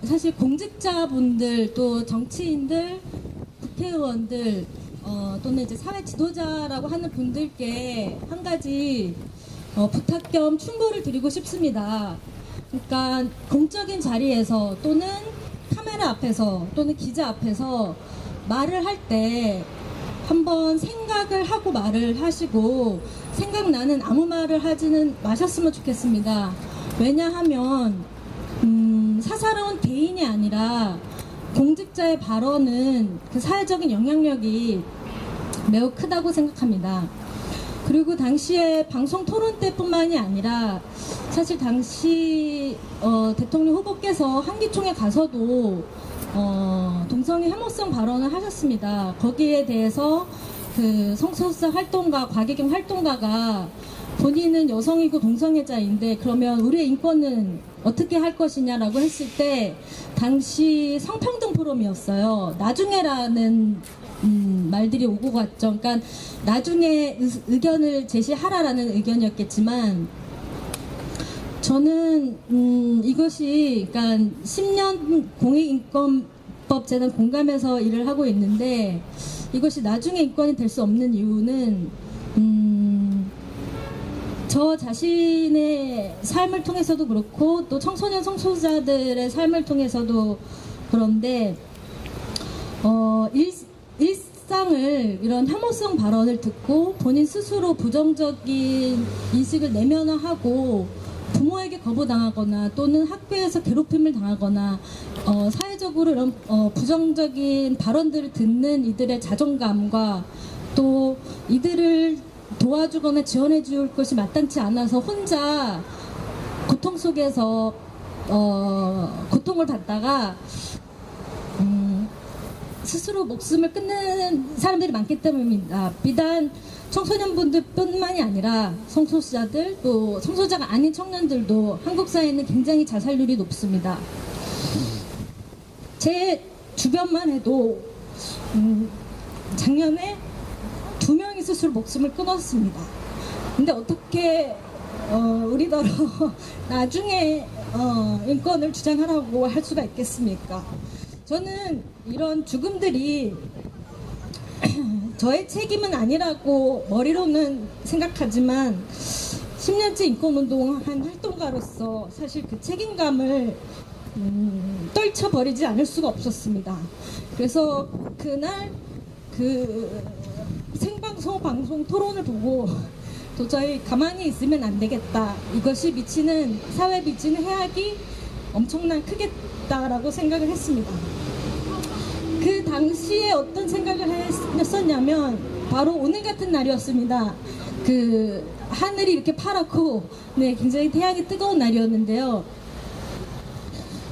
사실 공직자분들 또 정치인들, 국회의원들 또는 이제 사회 지도자라고 하는 분들께 한 가지 부탁 겸 충고를 드리고 싶습니다. 그러니까 공적인 자리에서 또는 카메라 앞에서 또는 기자 앞에서 말을 할 때 한번 생각을 하고 말을 하시고 생각나는 아무 말을 하지는 마셨으면 좋겠습니다. 왜냐하면 사사로운 개인이 아니라 공직자의 발언은 그 사회적인 영향력이 매우 크다고 생각합니다. 그리고 당시에 방송 토론 때뿐만이 아니라 사실 당시 대통령 후보께서 한기총에 가서도 동성애 혐오성 발언을 하셨습니다. 거기에 대해서 그 성소수자 활동가, 과계경 활동가가 본인은 여성이고 동성애자인데 그러면 우리의 인권은 어떻게 할 것이냐라고 했을 때 당시 성평등 포럼이었어요. 나중에라는 말들이 오고 갔죠. 그러니까 나중에 의견을 제시하라라는 의견이었겠지만 저는 이것이 그러니까 10년 공익인권법 제는 공감해서 일을 하고 있는데 이것이 나중에 인권이 될 수 없는 이유는 저 자신의 삶을 통해서도 그렇고 또 청소년 성소수자들의 삶을 통해서도 그런데 일상을 이런 혐오성 발언을 듣고 본인 스스로 부정적인 인식을 내면화하고 부모에게 거부당하거나 또는 학교에서 괴롭힘을 당하거나 사회적으로 이런 부정적인 발언들을 듣는 이들의 자존감과 또 이들을 도와주거나 지원해 줄 것이 마땅치 않아서 혼자 고통 속에서 고통을 받다가 스스로 목숨을 끊는 사람들이 많기 때문입니다. 비단 청소년분들 뿐만이 아니라 성소수자들 또 성소수자가 아닌 청년들도 한국 사회는 굉장히 자살률이 높습니다. 제 주변만 해도 작년에 2명이 스스로 목숨을 끊었습니다. 근데 어떻게 우리더러 나중에 인권을 주장하라고 할 수가 있겠습니까? 저는 이런 죽음들이 저의 책임은 아니라고 머리로는 생각하지만 10년째 인권운동한 활동가로서 사실 그 책임감을 떨쳐버리지 않을 수가 없었습니다. 그래서 그날 그 방송 토론을 보고 도저히 가만히 있으면 안 되겠다. 이것이 미치는 사회에 미치는 해악이 엄청난 크겠다라고 생각을 했습니다. 그 당시에 어떤 생각을 했었냐면 바로 오늘 같은 날이었습니다. 그 하늘이 이렇게 파랗고 네, 굉장히 태양이 뜨거운 날이었는데요.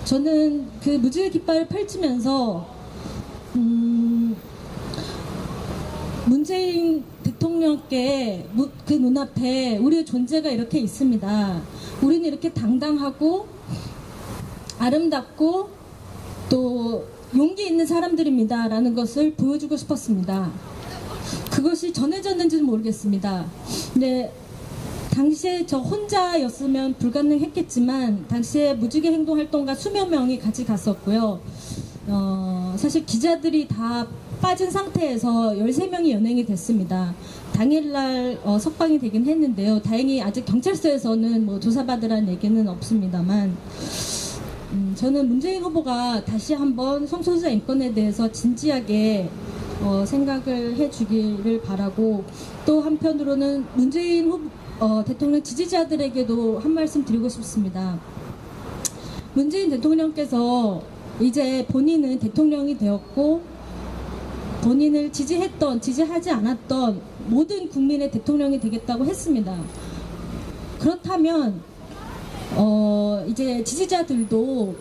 저는 그 무지개 깃발을 펼치면서 문재인 대통령께 그 눈앞에 우리의 존재가 이렇게 있습니다. 우리는 이렇게 당당하고 아름답고 또 용기 있는 사람들입니다 라는 것을 보여주고 싶었습니다. 그것이 전해졌는지는 모르겠습니다. 근데 당시에 저 혼자였으면 불가능했겠지만 당시에 무지개 행동활동가 수며 명이 같이 갔었고요. 사실 기자들이 다 빠진 상태에서 13명이 연행이 됐습니다. 당일날 석방이 되긴 했는데요. 다행히 아직 경찰서에서는 뭐 조사받으라는 얘기는 없습니다만 저는 문재인 후보가 다시 한번 성소수자 인권에 대해서 진지하게 생각을 해주기를 바라고 또 한편으로는 문재인 대통령 지지자들에게도 한 말씀 드리고 싶습니다. 문재인 대통령께서 이제 본인은 대통령이 되었고 본인을 지지하지 않았던 모든 국민의 대통령이 되겠다고 했습니다. 그렇다면 이제 지지자들도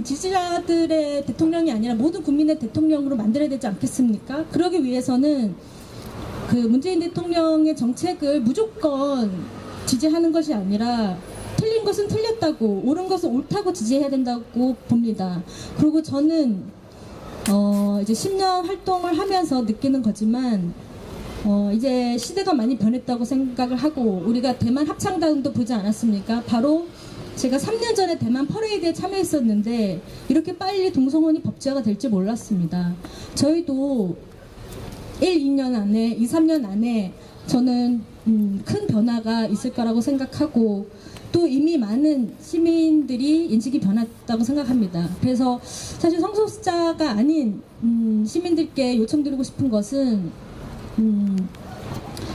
지지자들의 대통령이 아니라 모든 국민의 대통령으로 만들어야 되지 않겠습니까? 그러기 위해서는 그 문재인 대통령의 정책을 무조건 지지하는 것이 아니라 틀린 것은 틀렸다고 옳은 것은 옳다고 지지해야 된다고 봅니다. 그리고 저는 이제 10년 활동을 하면서 느끼는 거지만 이제 시대가 많이 변했다고 생각을 하고 우리가 대만 합창단도 보지 않았습니까? 바로 제가 3년 전에 대만 퍼레이드에 참여했었는데 이렇게 빨리 동성혼이 법제화가 될지 몰랐습니다. 저희도 2년 안에, 2, 3년 안에 저는 큰 변화가 있을 거라고 생각하고 또 이미 많은 시민들이 인식이 변했다고 생각합니다. 그래서 사실 성소수자가 아닌 시민들께 요청드리고 싶은 것은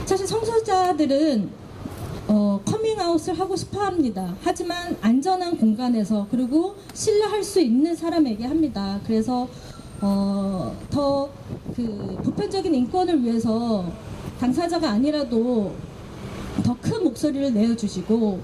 사실 성소수자들은 커밍아웃을 하고 싶어 합니다. 하지만 안전한 공간에서 그리고 신뢰할 수 있는 사람에게 합니다. 그래서 더 그 보편적인 인권을 위해서 당사자가 아니라도 더 큰 목소리를 내어주시고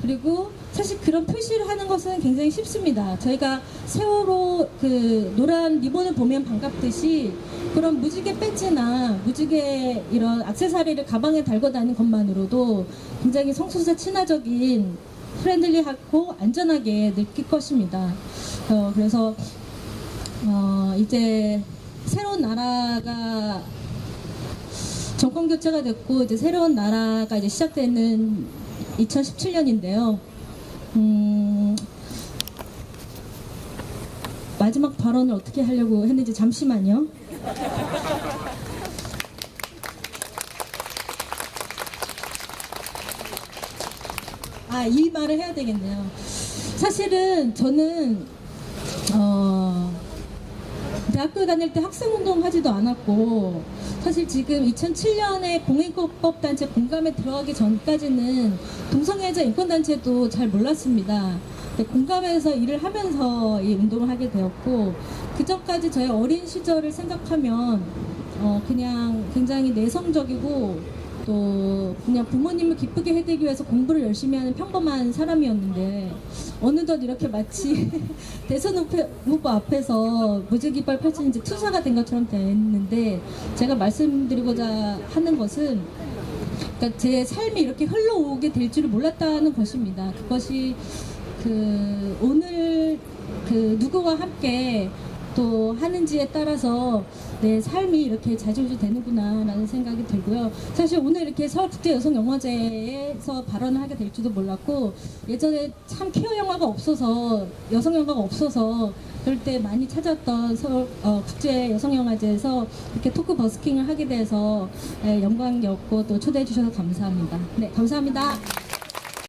그리고 사실 그런 표시를 하는 것은 굉장히 쉽습니다. 저희가 세월호 그 노란 리본을 보면 반갑듯이 그런 무지개 배지나 무지개 이런 액세서리를 가방에 달고 다니는 것만으로도 굉장히 성소수자 친화적인 프렌들리하고 안전하게 느낄 것입니다. 그래서 이제 새로운 나라가 정권 교체가 됐고 이제 새로운 나라가 이제 시작되는 2017년인데요. 마지막 발언을 어떻게 하려고 했는지 잠시만요. 이 말을 해야 되겠네요. 사실은 저는 대학교 다닐 때 학생운동 하지도 않았고 사실 지금 2007년에 공인법단체 공감에 들어가기 전까지는 동성애자 인권단체도 잘 몰랐습니다. 공감에서 일을 하면서 이 운동을 하게 되었고 그 전까지 저의 어린 시절을 생각하면 그냥 굉장히 내성적이고 또 그냥 부모님을 기쁘게 해드리기 위해서 공부를 열심히 하는 평범한 사람이었는데 어느덧 이렇게 마치 대선 후보 앞에서 무지깃발 펼치는 이제 투사가 된 것처럼 됐는데 제가 말씀드리고자 하는 것은 그러니까 제 삶이 이렇게 흘러오게 될 줄을 몰랐다는 것입니다. 그것이 오늘 누구와 함께 또 하는지에 따라서 내 삶이 이렇게 자주자주 되는구나 라는 생각이 들고요. 사실 오늘 이렇게 서울국제여성영화제에서 발언을 하게 될 줄도 몰랐고 예전에 참 퀴어 영화가 없어서 여성 영화가 없어서 그럴 때 많이 찾았던 서울 국제여성영화제에서 이렇게 토크 버스킹을 하게 돼서 영광이었고 또 초대해 주셔서 감사합니다. 네, 감사합니다.